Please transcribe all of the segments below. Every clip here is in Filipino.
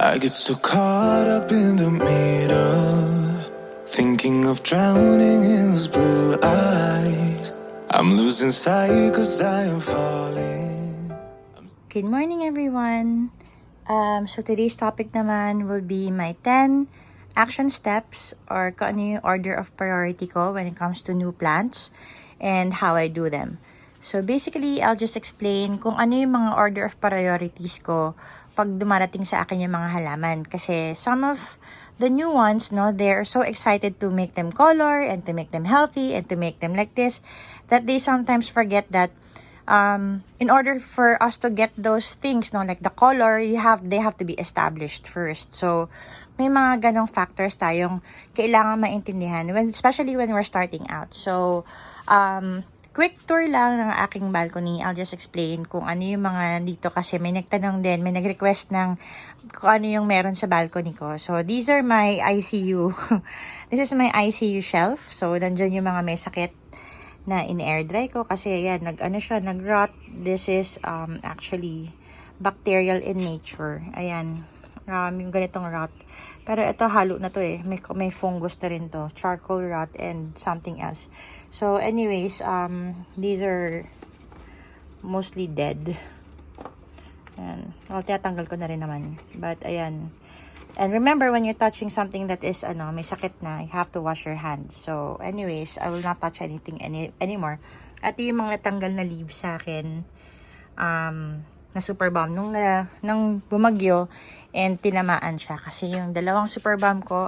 I get so caught up in the middle, thinking of drowning in those blue eyes. I'm losing sight cause I am falling. Good morning, everyone. So today's topic naman will be my 10 action steps or kung ano yung order of priority ko when it comes to new plants and how I do them. So basically, I'll just explain kung ano yung mga order of priorities ko pag dumarating sa akin yung mga halaman. Kasi some of the new ones, no, they're so excited to make them color and to make them healthy and to make them like this that they sometimes forget that in order for us to get those things, no, like the color, they have to be established first. So, may mga ganong factors tayong kailangan maintindihan, especially when we're starting out. So, quick tour lang ng aking balcony. I'll just explain kung ano yung mga dito kasi may nagtanong din, may nag-request ng kung ano yung meron sa balcony ko. So, these are my ICU. This is my ICU shelf. So, nandyan yung mga may sakit na in-air dry ko kasi yan, nag-rot. This is actually bacterial in nature. Ayan, yung ganitong rot. Pero ito halo na to eh. May fungus na rin to. Charcoal rot and something else. So anyways, these are mostly dead. Ayan. Well, tinatanggal ko na rin naman. But ayan. And remember, when you're touching something that is, may sakit na, you have to wash your hands. So, anyways, I will not touch anything anymore. At yung mga natanggal na leaves sa akin, na super bomb, nung bumagyo, and tinamaan siya. Kasi yung dalawang super bomb ko,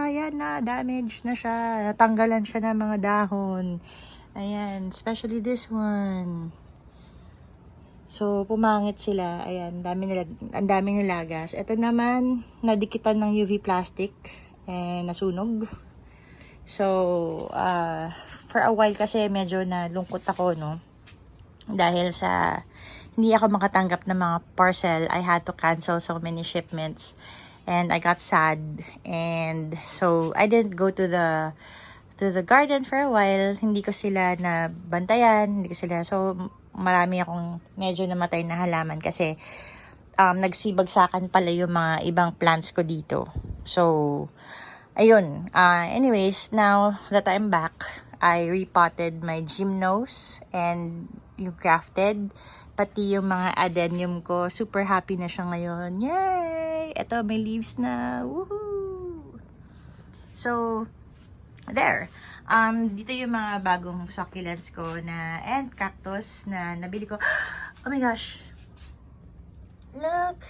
yan na, damage na siya. Natanggalan siya ng mga dahon. Ayan, especially this one. So, pumangit sila. Ayan, ang dami nilagas. Ito naman, nadikitan ng UV plastic. Nasunog. So, for a while kasi medyo nalungkot ako, no? Dahil sa hindi ako makatanggap ng mga parcel, I had to cancel so many shipments. And I got sad. And so, I didn't go to the garden for a while. Hindi ko sila nabantayan. Hindi ko sila, so, marami akong medyo namatay na halaman kasi nagsibagsakan pala yung mga ibang plants ko dito. So, ayun. Anyways, now that I'm back, I repotted my gymnos and yung grafted, pati yung mga adenium ko. Super happy na siya ngayon. Yay! Ito, may leaves na. Woohoo! So, there. Dito yung mga bagong succulents ko and cactus na nabili ko. Oh my gosh. Look!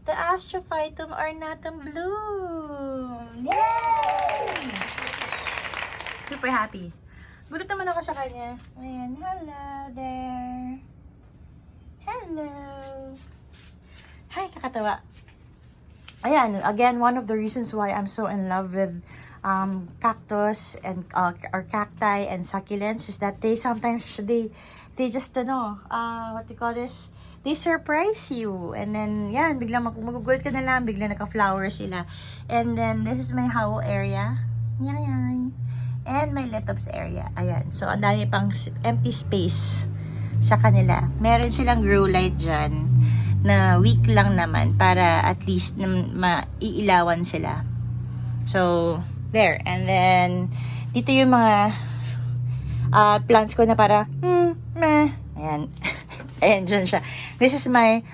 The Astrophytum ornatum bloom! Yay! Super happy. Gulat naman ako sa kanya. Ayan. Hello there. Hello. Hi, kakatawa. Ayan, again, one of the reasons why I'm so in love with cactus and or cacti and succulents is that they sometimes they just what do you call this, they surprise you, and then yan, biglang magugulat ka na lang, biglang naka-flower sila. And then this is my howl area, yan, and my lettuce area. Ayan, so ang dami pang empty space sa kanila. Meron silang grow light dyan na week lang naman para at least maiilawan sila. So there. And then, dito yung mga plants ko na para, meh. Ayan. Ayan, dyan siya. This is my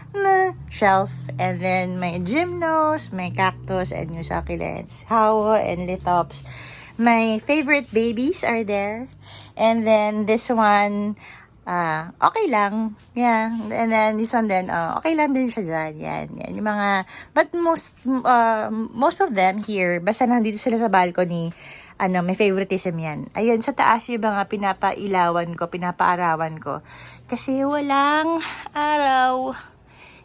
shelf. And then, my gymnos, my cactus, and yung succulents. How and litops. My favorite babies are there. And then, this one, okay lang. Yeah. And then, this one then, okay lang din siya dyan. Yan. Yung mga, but most of them here, basta nandito sila sa balcony, may favoritism yan. Ayun, sa taas yung mga pinapailawan ko, pinapaarawan ko. Kasi walang araw.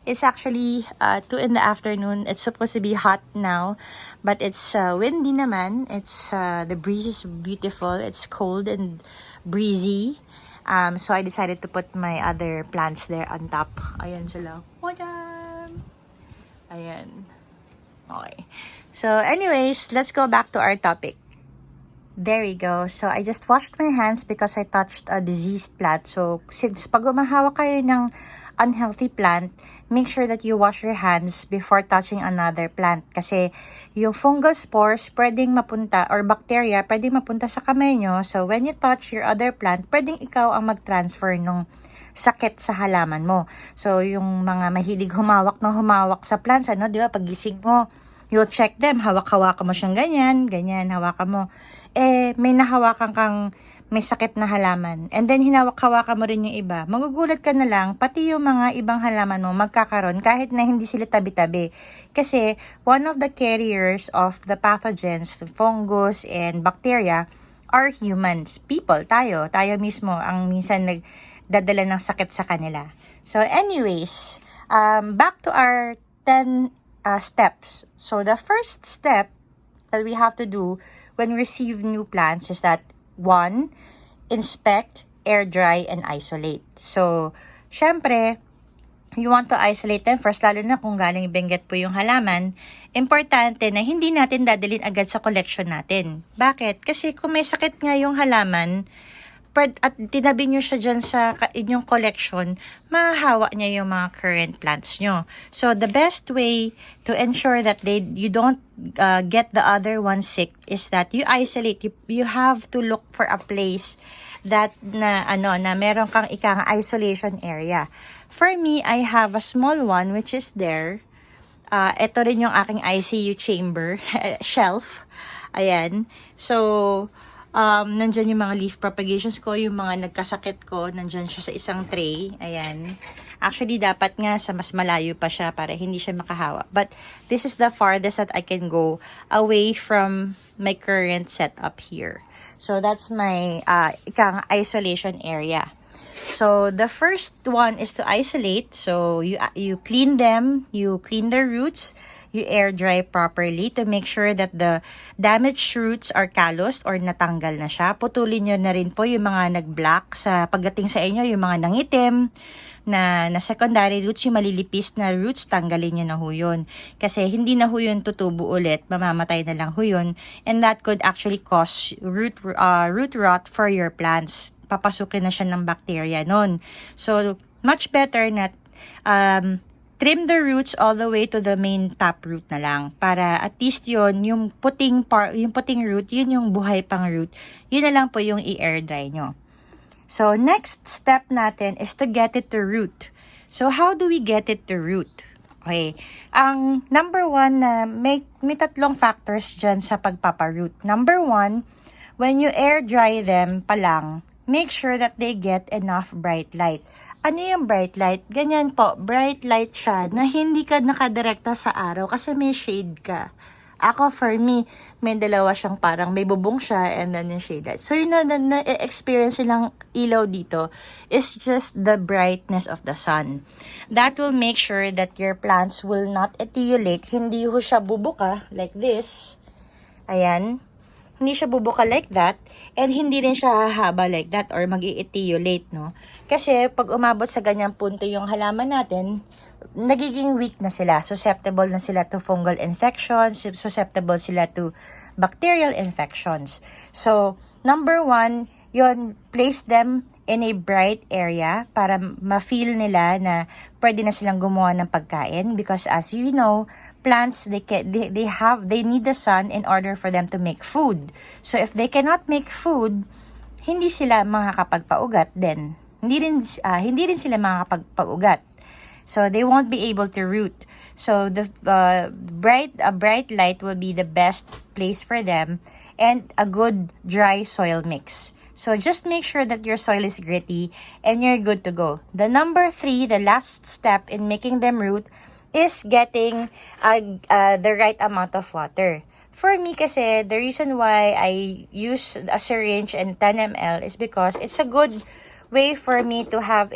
It's actually 2 in the afternoon. It's supposed to be hot now, but it's windy naman. It's the breeze is beautiful. It's cold and breezy. So I decided to put my other plants there on top. Ayan sila. Wadam! Ayan. Okay. So anyways, let's go back to our topic. There we go. So I just washed my hands because I touched a diseased plant. So since pag umahawak kayo ng unhealthy plant, make sure that you wash your hands before touching another plant. Kasi yung fungal spores pwedeng mapunta, or bacteria pwedeng mapunta sa kamay nyo. So when you touch your other plant, pwedeng ikaw ang mag-transfer nung sakit sa halaman mo. So yung mga mahilig humawak sa plants, di ba, pagising mo, you'll check them, hawak-hawakan mo siyang ganyan, hawakan mo. May nahawakan kang may sakit na halaman. And then, hinawak-hawakan mo rin yung iba. Magugulat ka na lang, pati yung mga ibang halaman mo magkakaroon kahit na hindi sila tabi-tabi. Kasi, one of the carriers of the pathogens, fungus and bacteria, are humans. People, tayo mismo ang minsan nagdadala ng sakit sa kanila. So, anyways, back to our 10 steps. So, the first step that we have to do when we receive new plants is that 1, inspect, air dry, and isolate. So, syempre, you want to isolate them first, lalo na kung galing benguet po yung halaman. Importante na hindi natin dadalhin agad sa collection natin. Bakit? Kasi kung may sakit nga yung halaman, at tinabi nyo siya dyan sa inyong collection, mahahawa niya yung mga current plants nyo. So, the best way to ensure that you don't get the other one sick is that you isolate. You have to look for a place that na meron kang isolation area. For me, I have a small one which is there. Ito rin yung aking ICU chamber shelf. Ayan. So, nandyan yung mga leaf propagations ko, yung mga nagkasakit ko, nandyan siya sa isang tray. Ayan. Actually, dapat nga sa mas malayo pa siya para hindi siya makahawa. But this is the farthest that I can go away from my current setup here. So, that's my isolation area. So, the first one is to isolate. So, you clean them, you clean the roots, you air dry properly to make sure that the damaged roots are calloused or natanggal na siya. Putulin nyo na rin po yung mga nag-black sa pagdating sa inyo, yung mga nangitim na secondary roots, yung malilipis na roots, tanggalin nyo na ho yun. Kasi hindi na ho yun tutubo ulit, mamamatay na lang ho yun. And that could actually cause root rot for your plants. Papasukin na siya ng bacteria nun. So, much better na trim the roots all the way to the main top root na lang. Para at least yun, yung puting root, yun yung buhay pang root. Yun na lang po yung i-air dry nyo. So, next step natin is to get it to root. So, how do we get it to root? Okay. Ang number 1 na may tatlong factors dyan sa pagpaparoot. Number 1, when you air dry them pa lang, make sure that they get enough bright light. Ano yung bright light? Ganyan po, bright light siya na hindi ka nakadirekta sa araw kasi may shade ka. Ako, for me, may dalawa siyang parang may bubong siya and then yung shade light. So, yung na-experience nilang ilaw dito is just the brightness of the sun. That will make sure that your plants will not etiolate. Hindi ho siya bubuka like this. Ayan. Hindi siya bubuka like that, and hindi rin siya hahaba like that or mag-i-etiolate, no? Kasi pag umabot sa ganyang punto yung halaman natin, nagiging weak na sila. Susceptible na sila to fungal infections, susceptible sila to bacterial infections. So, number 1, yun, place them in a bright area para ma-feel nila na pwede na silang gumawa ng pagkain, because as you know, plants they need the sun in order for them to make food. So if they cannot make food, hindi sila makakapagpaugat din. Hindi rin sila makakapagpaugat. So they won't be able to root. So the bright light will be the best place for them, and a good dry soil mix. So, just make sure that your soil is gritty and you're good to go. The number 3, the last step in making them root, is getting the right amount of water. For me kasi, the reason why I use a syringe and 10 ml is because it's a good way for me to have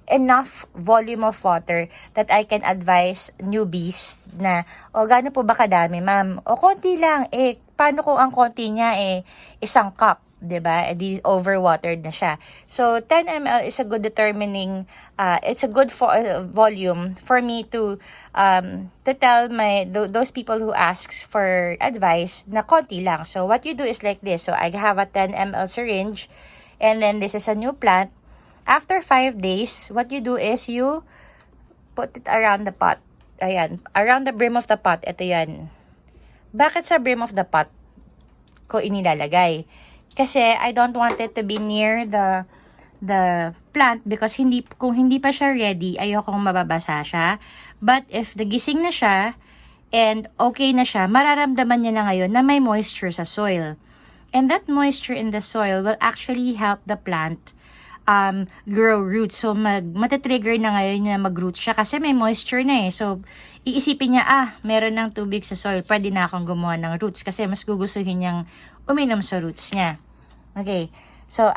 enough volume of water that I can advise newbies na, gaano po ba kadami, ma'am? O, konti lang. Paano kung ang konti niya, isang cup, diba? Di overwatered na siya. So, 10 ml is a good determining, it's a good volume for me to tell those people who asks for advice na konti lang. So, what you do is like this. So, I have a 10 ml syringe, and then this is a new plant. After 5 days, what you do is you put it around the pot. Ayan, around the brim of the pot. Ito yan. Bakit sa brim of the pot ko inilalagay? Kasi I don't want it to be near the plant because kung hindi pa siya ready, ayokong mababasa siya. But if nagising na siya and okay na siya, mararamdaman niya na ngayon na may moisture sa soil. And that moisture in the soil will actually help the plant grow roots. So matitrigger na ngayon niya mag-roots siya kasi may moisture na eh. So iisipin niya, meron ng tubig sa soil, pwede na akong gumawa ng roots kasi mas gugustuhin niyang uminom sa roots niya. Okay. So,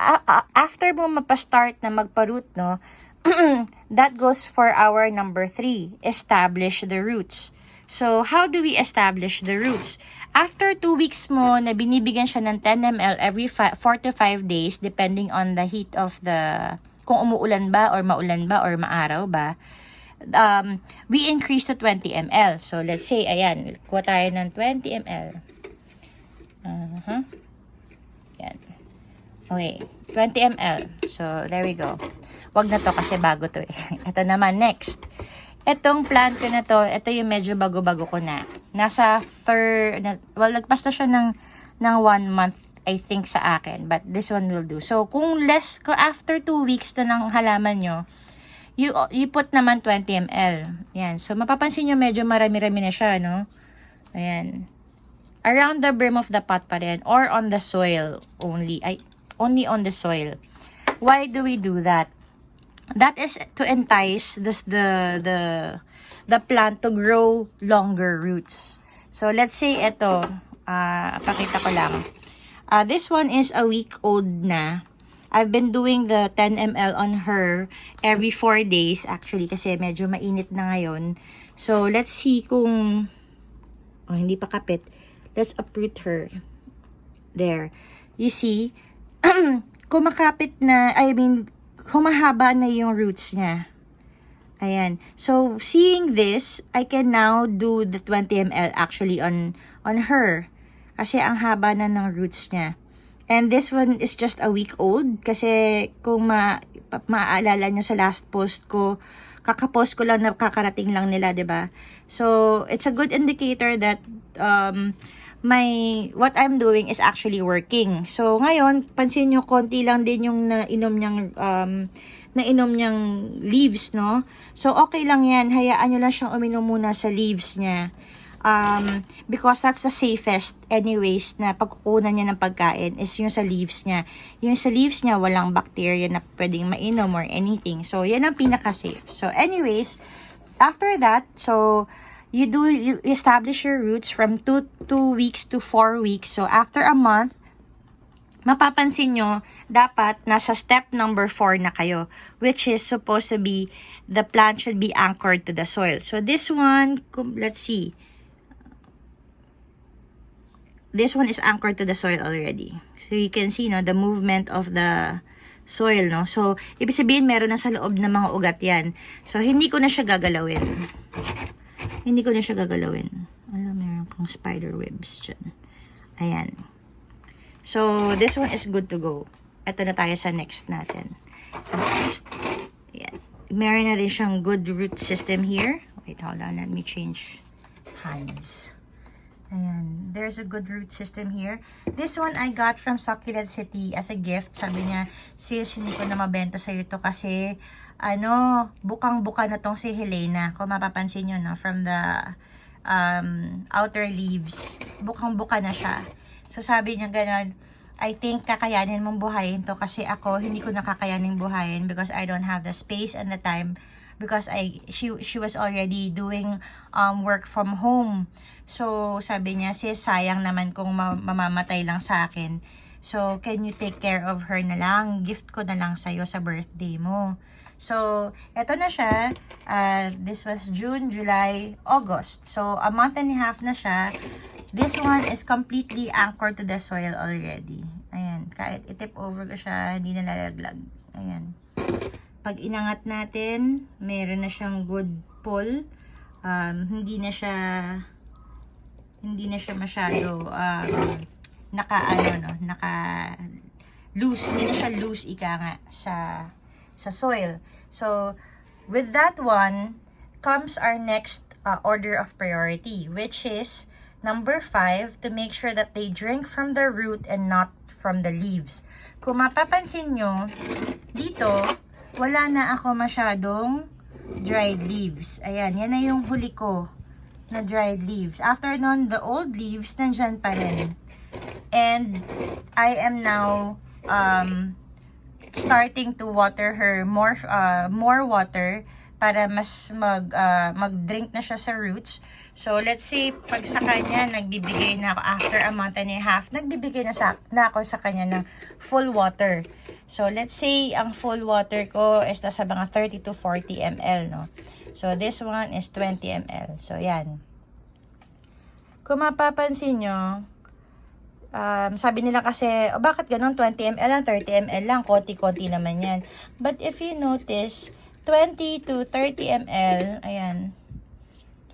after mo mapastart na magpa-root, no, that goes for our number 3, establish the roots. So, how do we establish the roots? After 2 weeks mo na binibigyan siya ng 10 ml every 4 to 5 days, depending on the heat of kung umuulan ba, or maulan ba, or maaraw ba, we increase to 20 ml. So, let's say, ayan, kuha tayo ng 20 ml. Yan. Okay, 20 ml. So, there we go. Wag na to kasi bago to eh. Ito naman, next. Itong plant ko na to, ito yung medyo bago-bago ko na. Nasa lagpas na siya ng 1 month, I think, sa akin. But this one will do. So, kung after 2 weeks na ng halaman nyo, you put naman 20 ml. Yan. So, mapapansin nyo medyo marami-rami na siya, no? Ayan. Around the brim of the pot pa rin, or on the soil only. Only on the soil. Why do we do that? That is to entice the plant to grow longer roots. So let's say ito, pakita ko lang. This one is a week old na. I've been doing the 10 ml on her every 4 days actually kasi medyo mainit na ngayon. So let's see kung hindi pa kapit. Let's uproot her. There. You see, kumakapit na, humahaba na yung roots niya. Ayan. So, seeing this, I can now do the 20 ml actually on her. Kasi ang haba na ng roots niya. And this one is just a week old. Kasi kung maaalala nyo sa last post ko, kakapost ko lang na kakarating lang nila, 'di ba? So, it's a good indicator that what I'm doing is actually working. So, ngayon, pansin nyo, konti lang din yung nainom niyang leaves, no? So, okay lang yan. Hayaan nyo lang siyang uminom muna sa leaves niya. Because that's the safest anyways na pagkukunan niya ng pagkain is yung sa leaves niya. Yung sa leaves niya, walang bacteria na pwedeng mainom or anything. So, yan ang pinaka-safe. So, anyways, after that, so, you establish your roots from 2 weeks to 4 weeks. So, after a month, mapapansin nyo, dapat nasa step number 4 na kayo, which is supposed to be, the plant should be anchored to the soil. So, this one, let's see. This one is anchored to the soil already. So, you can see, no, the movement of the soil, no? So, ibig sabihin, meron na sa loob ng mga ugat yan. So, hindi ko na siya gagalawin. Meron kong spider webs dyan. Ayan. So, this one is good to go. Ito na tayo sa next natin. Next. Ayan. Meron na rin siyang good root system here. Wait, hold on. Let me change hands. Ayan. There's a good root system here. This one I got from Succulent City as a gift. Sabi niya, sis, hindi ko na mabenta sa'yo ito kasi bukang-buka na tong si Helena. Kung mapapansin nyo, no, from the outer leaves, bukang-buka na siya. So, sabi niya ganon, I think kakayanin mong buhayin to kasi ako, hindi ko nakakayanin buhayin because I don't have the space and the time because she was already doing work from home. So, sabi niya, sis, sayang naman kung mamamatay lang sa akin. So, can you take care of her na lang? Gift ko na lang sa'yo sa birthday mo. So, eto na siya. This was June, July, August. So, a month and a half na siya. This one is completely anchored to the soil already. Ayan. Kahit itip over ko siya, hindi na lalaglag. Ayan. Pag inangat natin, meron na siyang good pull. Hindi na siya masyado naka loose. Hindi na siya loose ika nga sa sa soil. So, with that one, comes our next order of priority, which is number 5, to make sure that they drink from the root and not from the leaves. Kung mapapansin nyo, dito, wala na ako masyadong dried leaves. Ayan, yan na yung huli ko na dried leaves. After nun, the old leaves, nandyan pa rin. And I am now starting to water her more water para mas mag-drink na siya sa roots. So, let's say, pag sa kanya, nagbibigay na ako after a month and a half, nagbibigay na ako sa kanya ng full water. So, let's say, ang full water ko is nasa mga 30 to 40 ml, no? So, this one is 20 ml. So, yan. Kung mapapansin nyo, sabi nila kasi, bakit ganun? 20 ml lang, 30 ml lang, konti-konti naman yan. But if you notice, 20 to 30 ml, ayan,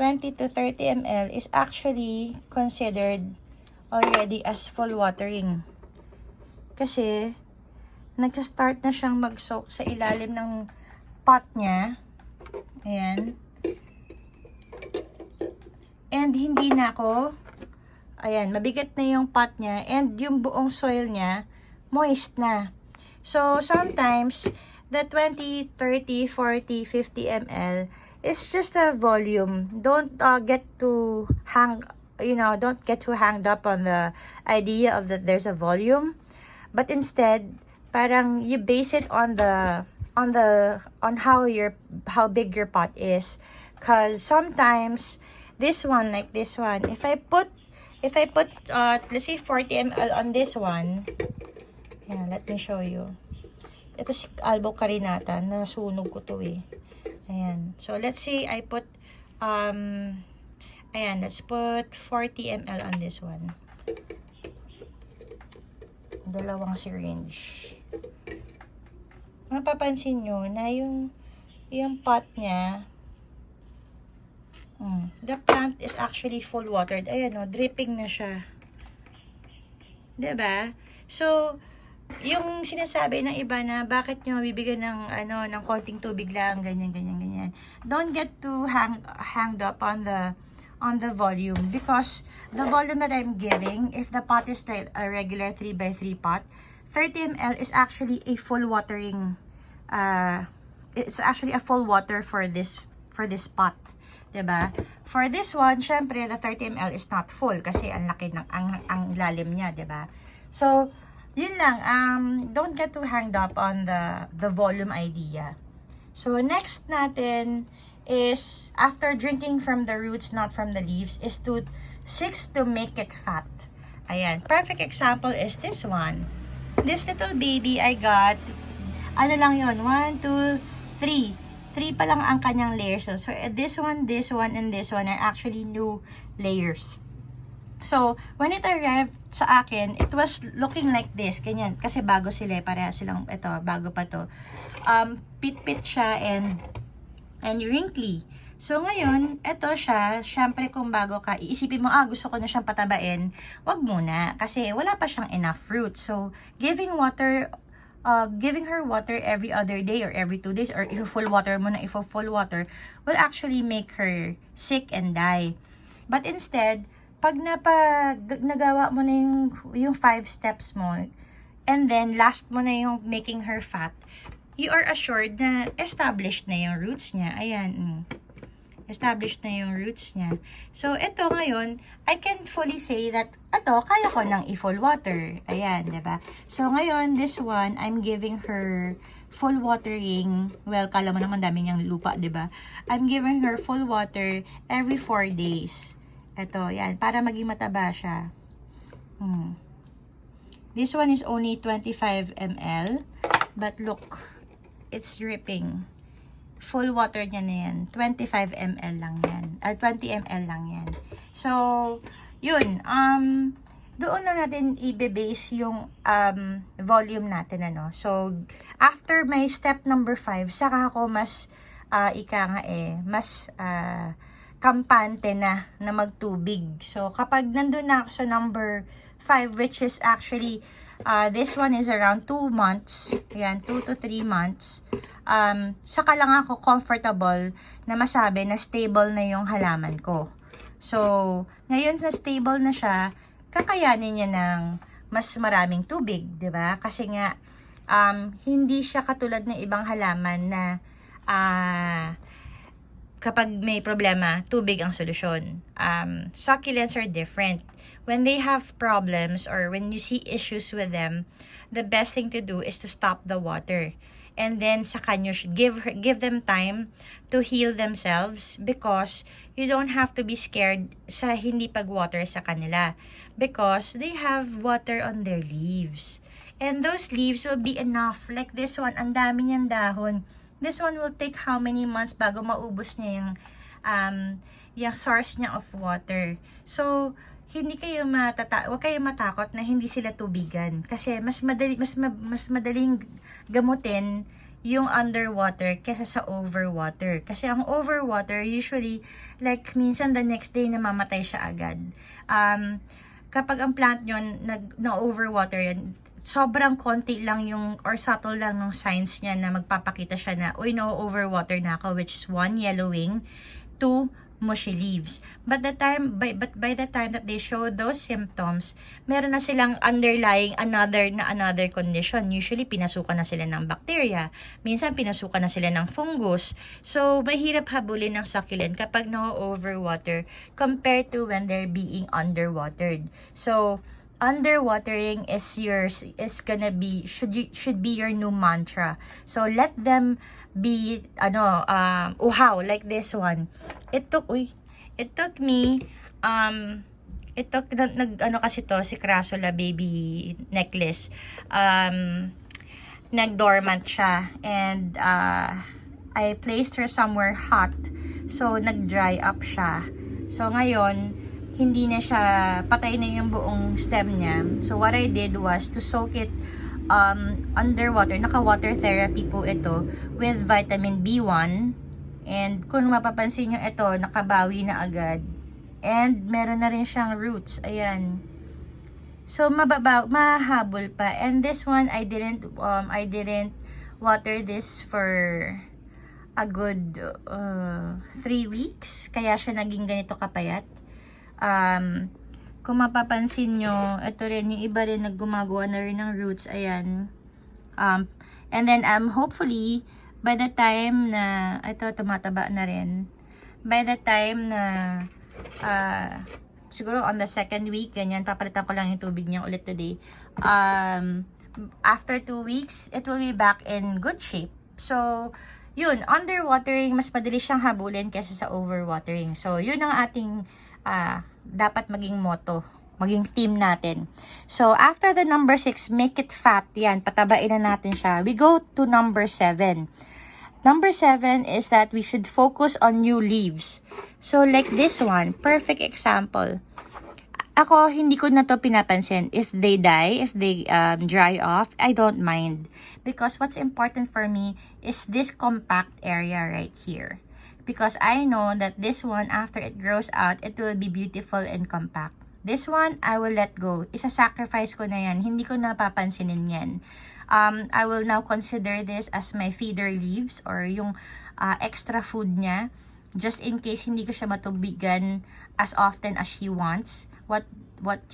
20 to 30 ml is actually considered already as full watering. Kasi, nag-start na siyang mag-soak sa ilalim ng pot niya. Ayan. And hindi na ako, ayan, mabigat na yung pot niya and yung buong soil niya, moist na. So, sometimes, the 20, 30, 40, 50 ml is just a volume. Don't get too don't get too hanged up on the idea of that there's a volume. But instead, parang you base it on how big your pot is. Cause sometimes, this one, like this one, if I put let's say 40 ml on this one, yeah, let me show you. Ito si Albo Carinata, nasunog ko to eh. Ayan. So, let's say I put, ayan, let's put 40 ml on this one. Dalawang syringe. Mapapansin nyo na yung pot niya, the plant is actually full watered. Ayan o, dripping na siya. Diba? So, yung sinasabi ng iba na bakit nyo bibigyan ng konting tubig lang, ganyan. Don't get too hanged up on the volume, because the volume that I'm giving, if the pot is like a regular 3x3 pot, 30 ml is actually a full watering, it's actually a full water for this pot. Diba? For this one, syempre, the 30 ml is not full kasi ang laki ng ang lalim niya, diba? So, yun lang, don't get too hanged up on the volume idea. So, next natin is, after drinking from the roots, not from the leaves, is to 6 to make it fat. Ayan, perfect example is this one. This little baby I got, ano lang yun, 1, 2, 3. 3 pa lang ang kanyang layers. So, this one, and this one are actually new layers. So, when it arrived sa akin, it was looking like this, ganyan. Kasi bago sila, pareha silang, ito, bago pa to. Pit-pit siya and wrinkly. So, ngayon, ito siya, syempre kung bago ka, iisipin mo, gusto ko na siyang patabain, wag muna. Kasi wala pa siyang enough fruit. So, giving her water every other day or every 2 days, or if full water mo na, full water, will actually make her sick and die. But instead, pag nagawa mo na yung 5 steps mo, and then last mo na yung making her fat, you are assured na established na yung roots niya. Ayan, established na yung roots niya. So, ito ngayon, I can fully say that, kaya ko nang i-full water. Ayan, diba? So, ngayon, this one, I'm giving her full watering. Well, kala mo naman dami niyang lupa, diba? I'm giving her full water every 4 days. Ito, yan, para maging mataba siya. This one is only 25 ml. But look, it's dripping. Full water niya na yan. 25 ml lang yan. 20 ml lang yan. So, yun. Doon lang natin i-base yung volume natin, ano. So, after my step number 5, saka ako mas, mas kampante na magtubig. So, kapag nandun na ako sa number 5, which is actually, this one is around 2 months. Ayan, 2 to 3 months. saka lang ako comfortable na masabi na stable na yung halaman ko. So, ngayon sa stable na siya, kakayanin niya ng mas maraming tubig, 'di ba? Kasi nga hindi siya katulad ng ibang halaman na kapag may problema, tubig ang solusyon. Succulents are different. When they have problems or when you see issues with them, the best thing to do is to stop the water. And then saka nyo should give them time to heal themselves, because you don't have to be scared sa hindi pag-water sa kanila, because they have water on their leaves. And those leaves will be enough. Like this one, ang dami niyang dahon. This one will take how many months bago maubos niya yung source niya of water. So, huwag kayo matakot na hindi sila tubigan. Kasi mas madaling gamutin yung underwater kesa sa overwater. Kasi ang overwater, usually, like, minsan the next day namamatay siya agad. Kapag ang plant nyo na-overwater yan, sobrang konti lang yung, or subtle lang ng signs niya na magpapakita siya na, uy, no-overwater na ako, which is 1, yellowing, 2, mushy leaves. But by the time that they show those symptoms, meron na silang underlying another condition. Usually, pinasukan na sila ng bacteria. Minsan, pinasukan na sila ng fungus. So, mahirap habulin ng succulent kapag na-overwater compared to when they're being underwatered. So, underwatering should be your new mantra. So let them be uhaw, like this one. It took me kasi to si Crassula baby necklace. Nag-dormant siya, and I placed her somewhere hot. So nag-dry up siya. So ngayon, hindi na siya, patay na yung buong stem niya. So, what I did was to soak it underwater. Naka-water therapy po ito with vitamin B1. And kung mapapansin nyo, ito, nakabawi na agad. And meron na rin siyang roots. Ayan. So, mahabol pa. And this one, I didn't water this for a good 3 weeks. Kaya siya naging ganito kapayat. Kung mapapansin nyo, ito rin, yung iba rin naggumagawa na rin ng roots, ayan. And then, hopefully, by the time na, ito, tumataba na rin. By the time na, siguro on the 2nd week, ganyan, papalitan ko lang yung tubig niya ulit today. After 2 weeks, it will be back in good shape. So, yun, underwatering, mas madali siyang habulin kaysa sa overwatering. So, yun ang ating dapat maging motto, maging team natin. So, after the number 6, make it fat. Yan, patabain na natin siya. We go to number 7. Number 7 is that we should focus on new leaves. So, like this one, perfect example. Ako, hindi ko na to pinapansin. If they die, if they dry off, I don't mind. Because what's important for me is this compact area right here. Because I know that this one, after it grows out, it will be beautiful and compact. This one, I will let go. Isa-sacrifice ko na yan. Hindi ko napapansinin yan. I will now consider this as my feeder leaves or yung extra food niya. Just in case hindi ko siya matubigan as often as she wants. What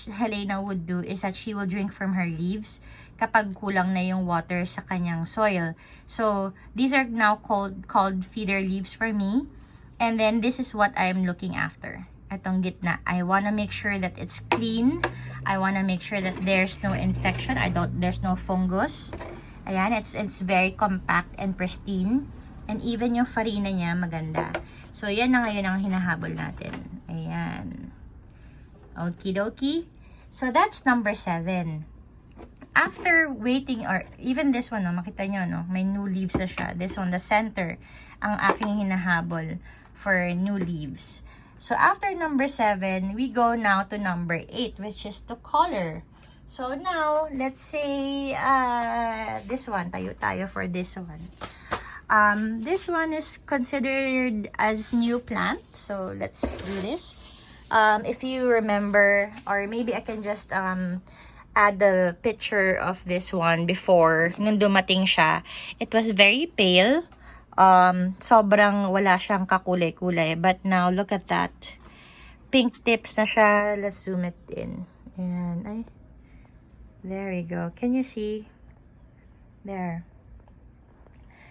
Helena would do is that she will drink from her leaves kapag kulang na yung water sa kanyang soil. So, these are now called feeder leaves for me. And then, this is what I'm looking after. Itong gitna. I want to make sure that it's clean. I want to make sure that there's no infection. There's no fungus. Ayan, it's very compact and pristine. And even yung farina niya, maganda. So, yan na ngayon ang hinahabol natin. Ayan. Okie dokie. So, that's number 7. After waiting, or even this one, no, makita nyo, no, may new leaves na siya. This one, the center, ang aking hinahabol for new leaves. So, after number 7, we go now to number 8, which is to color. So, now, let's say, this one, tayo for this one. This one is considered as new plant. So, let's do this. If you remember, or maybe I can just, add the picture of this one before, nung dumating siya. It was very pale. Sobrang wala siyang kakulay-kulay. But now, look at that. Pink tips na siya. Let's zoom it in. Ayan. Ay. There we go. Can you see? There.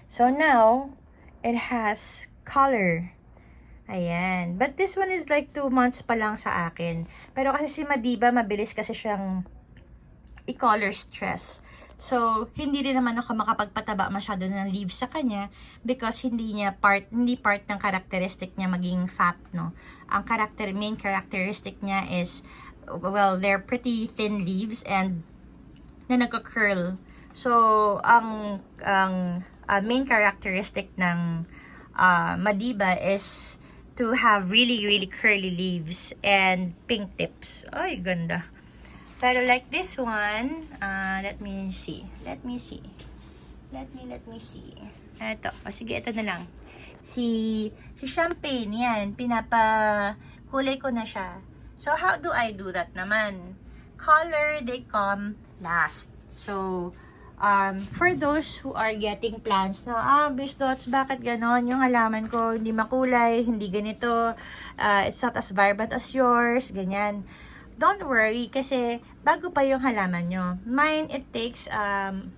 So now, it has color. Ayan. But this one is like 2 months pa lang sa akin. Pero kasi si Madiba, mabilis kasi siyang i-color stress. So, hindi rin naman ako makapagpataba masyado ng leaves sa kanya because hindi part ng characteristic niya maging fat, no? Ang main characteristic niya is, well, they're pretty thin leaves and na nagka-curl. So, ang main characteristic ng Madiba is to have really, really curly leaves and pink tips. Ay, ganda. Pero like this one, let me see. Let me see. Ito. Sige, ito na lang. Si Champagne, yan. Kulay ko na siya. So, how do I do that naman? Color, they come last. So, for those who are getting plants na, Bisdots, bakit ganon? Yung halaman ko, hindi makulay, hindi ganito, it's not as vibrant as yours, ganyan. Don't worry, kasi bago pa yung halaman nyo. Mine, it takes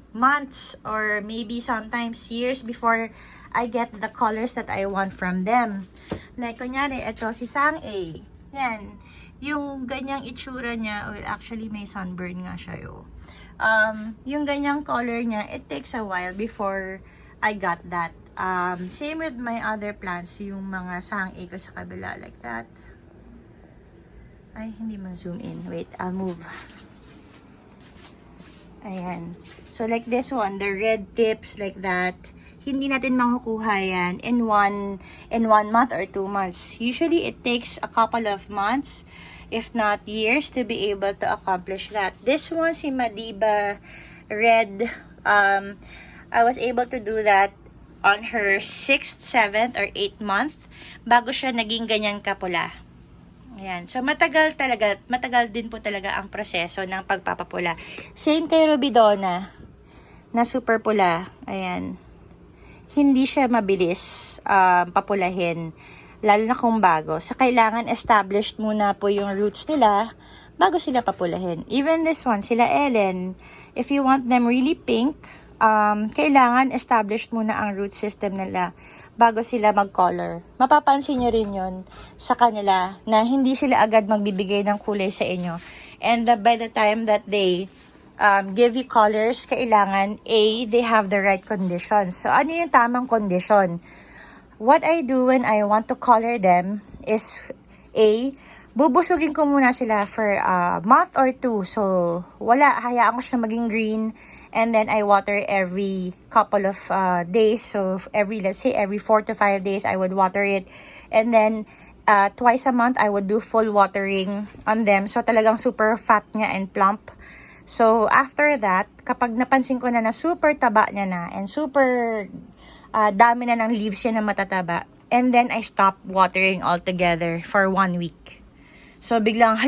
months or maybe sometimes years before I get the colors that I want from them. Like, kunyari, ito, si Sang-A. Yan. Yung ganyang itsura niya, well, actually, may sunburn nga siya, yo. Yung ganyang color niya, it takes a while before I got that. Same with my other plants, yung mga Sang-A ko sa kabila, like that. Ay, hindi ma-zoom in. Wait, I'll move. Ayan. So, like this one, the red tips, like that. Hindi natin makukuha yan in one month or 2 months. Usually, it takes a couple of months, if not years, to be able to accomplish that. This one, si Madiba Red, I was able to do that on her 6th, 7th, or 8th month bago siya naging ganyan kapula. Ayan. So, matagal din po talaga ang proseso ng pagpapapula. Same kay Rubidona, na super pula. Ayan. Hindi siya mabilis papulahin, lalo na kung bago. So, kailangan established muna po yung roots nila bago sila papulahin. Even this one, sila Ellen, if you want them really pink, kailangan established muna ang root system nila bago sila mag-color. Mapapansin nyo rin yun sa kanila na hindi sila agad magbibigay ng kulay sa inyo. And by the time that they give you colors, kailangan they have the right conditions. So, ano yung tamang condition? What I do when I want to color them is bubusugin ko muna sila for a month or 2. So, hayaan ko siya maging green. And then, I water every couple of days. So, let's say, every 4 to 5 days, I would water it. And then, twice a month, I would do full watering on them. So, talagang super fat niya and plump. So, after that, kapag napansin ko na super taba niya na and super dami na ng leaves niya na matataba, and then, I stop watering altogether for 1 week. So, biglang,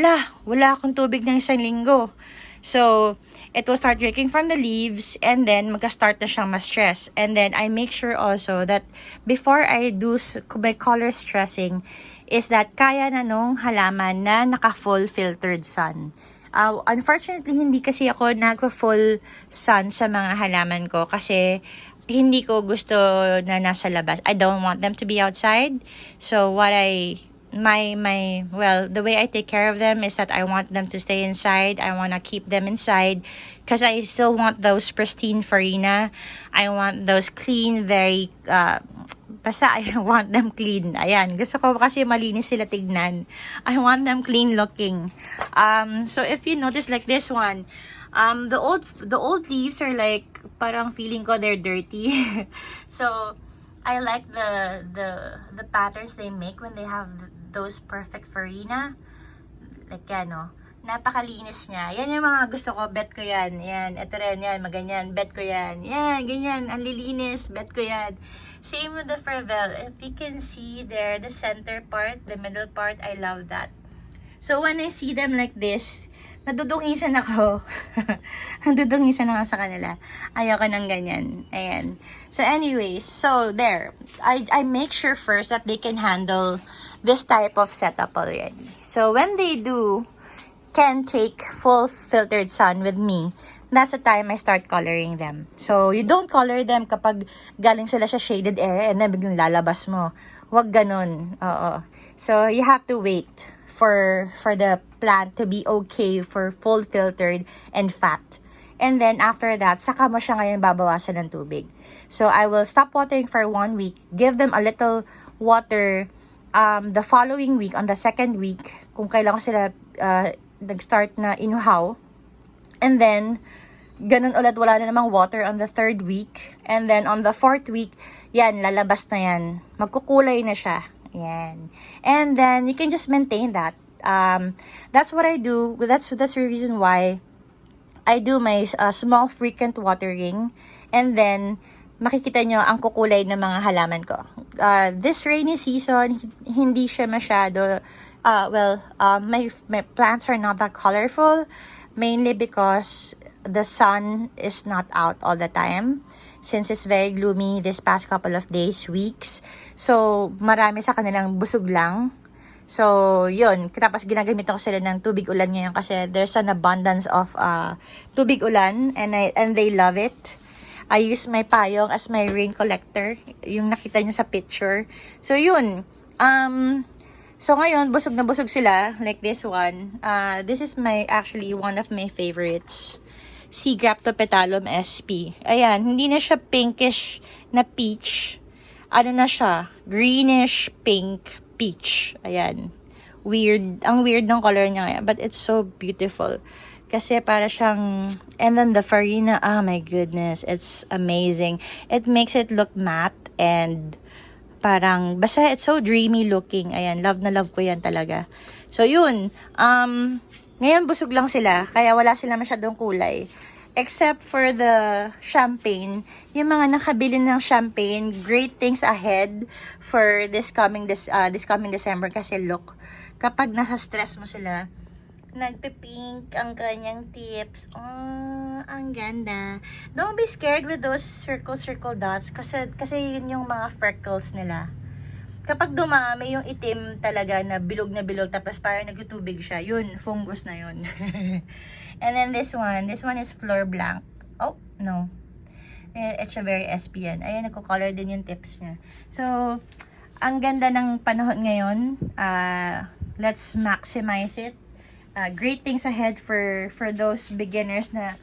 wala akong tubig ng 1 linggo. So, it will start drinking from the leaves and then magka-start na siyang ma-stress. And then, I make sure also that before I do my color stressing is that kaya na nung halaman na naka-full filtered sun. Unfortunately, hindi kasi ako nagpa-full sun sa mga halaman ko kasi hindi ko gusto na nasa labas. I don't want them to be outside. So, the way I take care of them is that I want them to stay inside. I want to keep them inside because I still want those pristine farina. I want those clean, basta I want them clean. Ayan, gusto ko kasi malinis sila tignan. I want them clean looking. So if you notice like this one, the old leaves are like, parang feeling ko they're dirty. So, I like the patterns they make when they have those perfect farina. Like yan, no? Napakalinis niya. Yan yung mga gusto ko. Bet ko yan. Yan. Ito rin yan. Maganyan. Bet ko yan. Yan. Ganyan. Ang lilinis. Bet ko yan. Same with the Fravel. If you can see there, the center part, the middle part, I love that. So, when I see them like this, nadudungisan ako. Nadudungisan ako sa kanila. Ayoko ng ganyan. Ayan. So anyways, so there. I make sure first that they can handle this type of setup already. So when they can take full filtered sun with me, that's the time I start coloring them. So you don't color them kapag galing sila sa shaded area and then biglang lalabas mo. Wag ganun. Oo. So you have to wait for the plant to be okay for full filtered and fat. And then after that, saka mo siya ngayon babawasan ng tubig. So I will stop watering for 1 week, give them a little water the following week, on the second week, kung kailan ko sila nag-start na inuhaw. And then, ganun ulit, wala na namang water on the third week. And then on the fourth week, yan, lalabas na yan. Magkukulay na siya. Yan. And then, you can just maintain that. That's what I do. That's the reason why I do my small frequent watering. And then, makikita nyo ang kukulay ng mga halaman ko. This rainy season, hindi siya masyado, my plants are not that colorful, mainly because the sun is not out all the time. Since it's very gloomy this past couple of days, weeks. So, marami sa kanilang busog lang. So, yun. Tapos, ginagamit ako sila ng tubig ulan ngayon kasi there's an abundance of tubig ulan and they love it. I use my payong as my rain collector. Yung nakita nyo sa picture. So, yun. So, ngayon, busog na busog sila. Like this one. This is actually one of my favorites. Sigraptopetalum sp. Ayan, hindi na siya pinkish na peach. Ano na siya? Greenish pink peach. Ayan. Weird. Ang weird ng color niya ngayon. But it's so beautiful. Kasi para siyang... And then the farina, oh my goodness. It's amazing. It makes it look matte and parang... Basta it's so dreamy looking. Ayan, love na love ko yan talaga. So, yun. Ngayon, busog lang sila, kaya wala sila masyadong kulay. Except for the champagne. Yung mga nakabili ng champagne, great things ahead for this coming December. Kasi look, kapag nasa stress mo sila, nagpe-pink ang kanyang tips. Oh, ang ganda. Don't be scared with those circle dots. Kasi yun yung mga freckles nila. Kapag dumami yung itim talaga na bilog tapos parang nagtutubig siya, yun, fungus na yun. And then this one is Fleur Blanc. Oh, no. It's a very SPN. Ayan, nagko-color din yung tips niya. So, ang ganda ng panahon ngayon. Let's maximize it. Great things ahead for those beginners na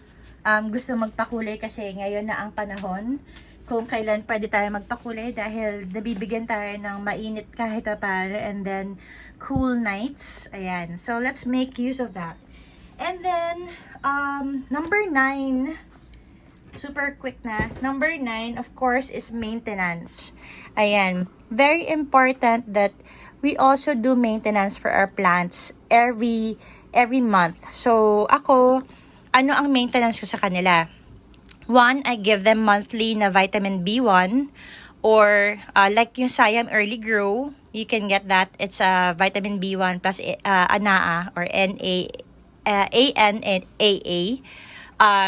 gusto magpakulay kasi ngayon na ang panahon. Kung kailan pwede tayo magpakulay dahil nabibigyan tayo ng mainit kahit pa and then cool nights. Ayan. So, let's make use of that. And then, number 9, super quick na. Number 9, of course, is maintenance. Ayan. Very important that we also do maintenance for our plants every month. So, ako, ano ang maintenance ko sa kanila? 1, I give them monthly na vitamin B1 or like yung Siam Early Grow, you can get that. It's vitamin B1 plus ANAA or ANAA.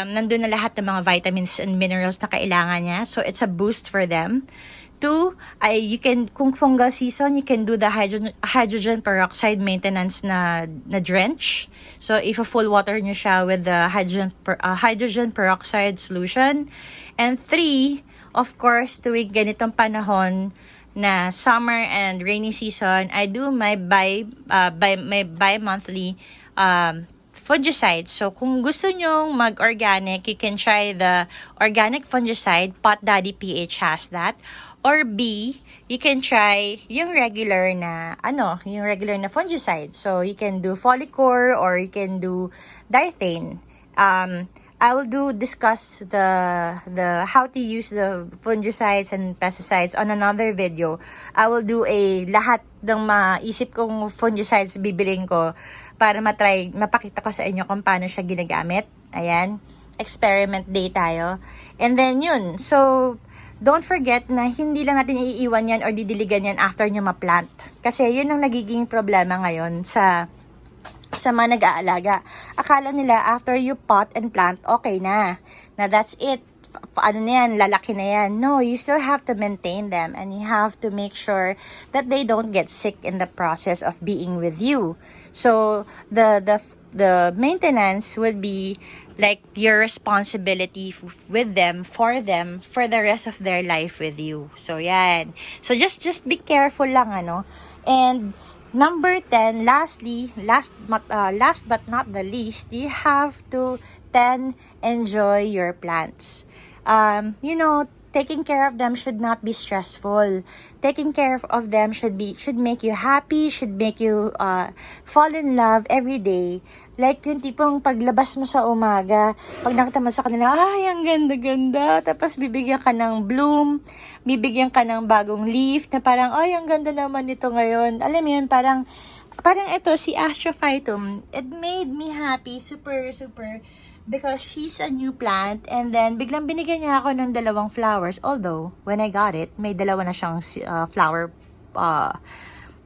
Nandun na lahat ng mga vitamins and minerals na kailangan niya. So, it's a boost for them. 2, kung fungal season, you can do the hydrogen peroxide maintenance na drench. So, if full water nyo siya with the hydrogen peroxide solution. And 3, of course, tuwing ganitong panahon na summer and rainy season, I do my bi-monthly fungicide. So, kung gusto nyong mag-organic, you can try the organic fungicide. Pot Daddy PH has that. Or B, you can try yung regular na fungicide. So, you can do Folicor or you can do Dithane. I will discuss the how to use the fungicides and pesticides on another video. I will do lahat ng maisip kong fungicides bibiling ko para mapakita ko sa inyo kung paano siya ginagamit. Ayan. Experiment day tayo. And then yun. So, don't forget na hindi lang natin iiwan yan or didiligan yan after nyo ma-plant. Kasi yun ang nagiging problema ngayon sa sa mga nag-aalaga. Akala nila after you pot and plant, okay na. Na that's it. Ano na yan, lalaki na yan. No, you still have to maintain them and you have to make sure that they don't get sick in the process of being with you. So, the maintenance would be like your responsibility with them, for the rest of their life with you. So, yan. So, just be careful lang, ano. And, number 10, last but not the least, you have to enjoy your plants. Taking care of them should not be stressful. Taking care of them should make you happy, should make you fall in love every day. Like yung tipong paglabas mo sa umaga, pag nakita mo sa kanila, ay, ang ganda-ganda. Tapos bibigyan ka ng bloom, bibigyan ka ng bagong leaf na parang, ay, ang ganda naman nito ngayon. Alam mo yun, parang ito, si Astrophytum, it made me happy, super, super, because she's a new plant, and then biglang binigyan niya ako ng 2 flowers. Although, when I got it, may 2 na siyang flower,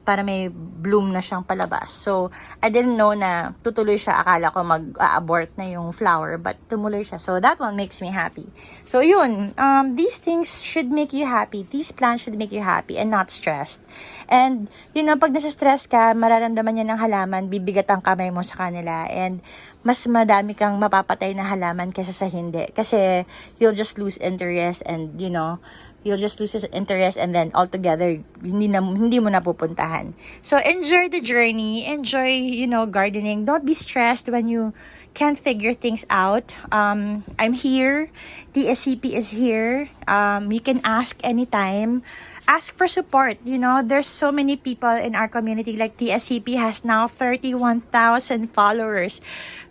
para may bloom na siyang palabas. So, I didn't know na tutuloy siya. Akala ko mag-abort na yung flower, but tumuloy siya. So, that one makes me happy. So, yun. These things should make you happy. These plants should make you happy and not stressed. And, pag nasa-stress ka, mararamdaman niya ng halaman, bibigat ang kamay mo sa kanila. And, mas madami kang mapapatay na halaman kaysa sa hindi. Kasi, you'll just lose interest and, you'll just lose interest and then altogether, hindi mo napupuntahan. So, enjoy the journey. Enjoy, gardening. Don't be stressed when you can't figure things out. I'm here. TSCP is here. You can ask anytime. Ask for support. There's so many people in our community. Like TSCP has now 31,000 followers.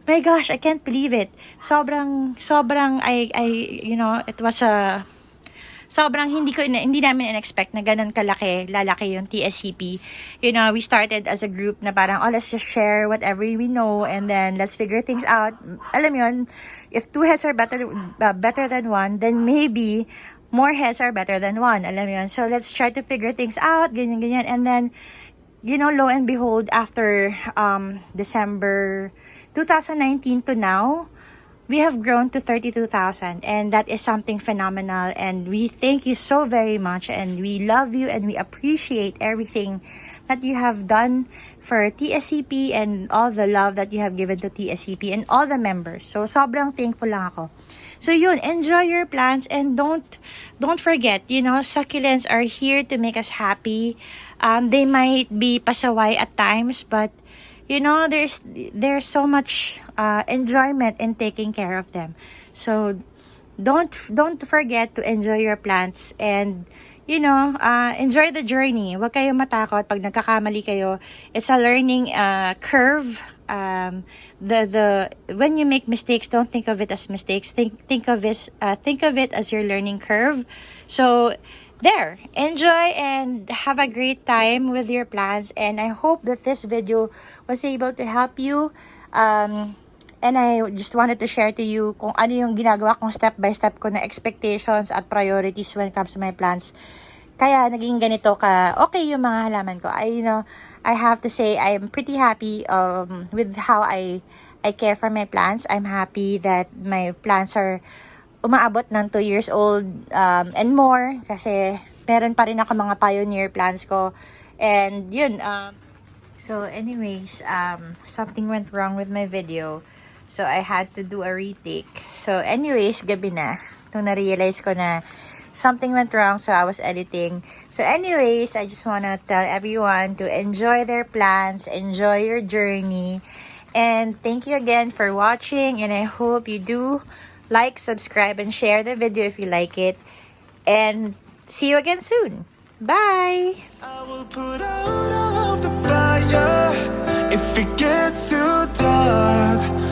My gosh, I can't believe it. Sobrang, it was sobrang hindi namin in-expect na ganun lalaki yung TSCP. We started as a group na parang, let's just share whatever we know and then let's figure things out. Alam yun, if 2 heads are better than 1, then maybe more heads are better than 1. Alam yun. So, let's try to figure things out, ganyan. And then, lo and behold, after December 2019 to now, we have grown to 32,000, and that is something phenomenal, and we thank you so very much, and we love you, and we appreciate everything that you have done for TSCP and all the love that you have given to TSCP and all the members. So, sobrang thankful lang ako. So, yun, enjoy your plants, and don't forget, succulents are here to make us happy. They might be pasaway at times, but there's so much enjoyment in taking care of them. So don't forget to enjoy your plants and enjoy the journey. Huwag kayong matakot pag nagkakamali kayo. It's a learning curve. When you make mistakes, don't think of it as mistakes. Think of it as your learning curve. So there, enjoy and have a great time with your plants, and I hope that this video was able to help you, and I just wanted to share to you kung ano yung ginagawa kong step by step ko na expectations at priorities when it comes to my plants. Kaya naging ganito okay yung mga halaman ko. I have to say I'm pretty happy with how I care for my plants. I'm happy that my plants are umaabot ng 2 years old and more, kasi meron pa rin ako mga pioneer plants ko. And yun, so anyways, something went wrong with my video, so I had to do a retake. So anyways, gabi na nung na-realize ko na something went wrong, so I was editing. So anyways, I just wanna tell everyone to enjoy their plants, enjoy your journey, and thank you again for watching, and I hope you do like, subscribe, and share the video if you like it. And see you again soon. Bye! I will put out all of the fire if it gets too dark.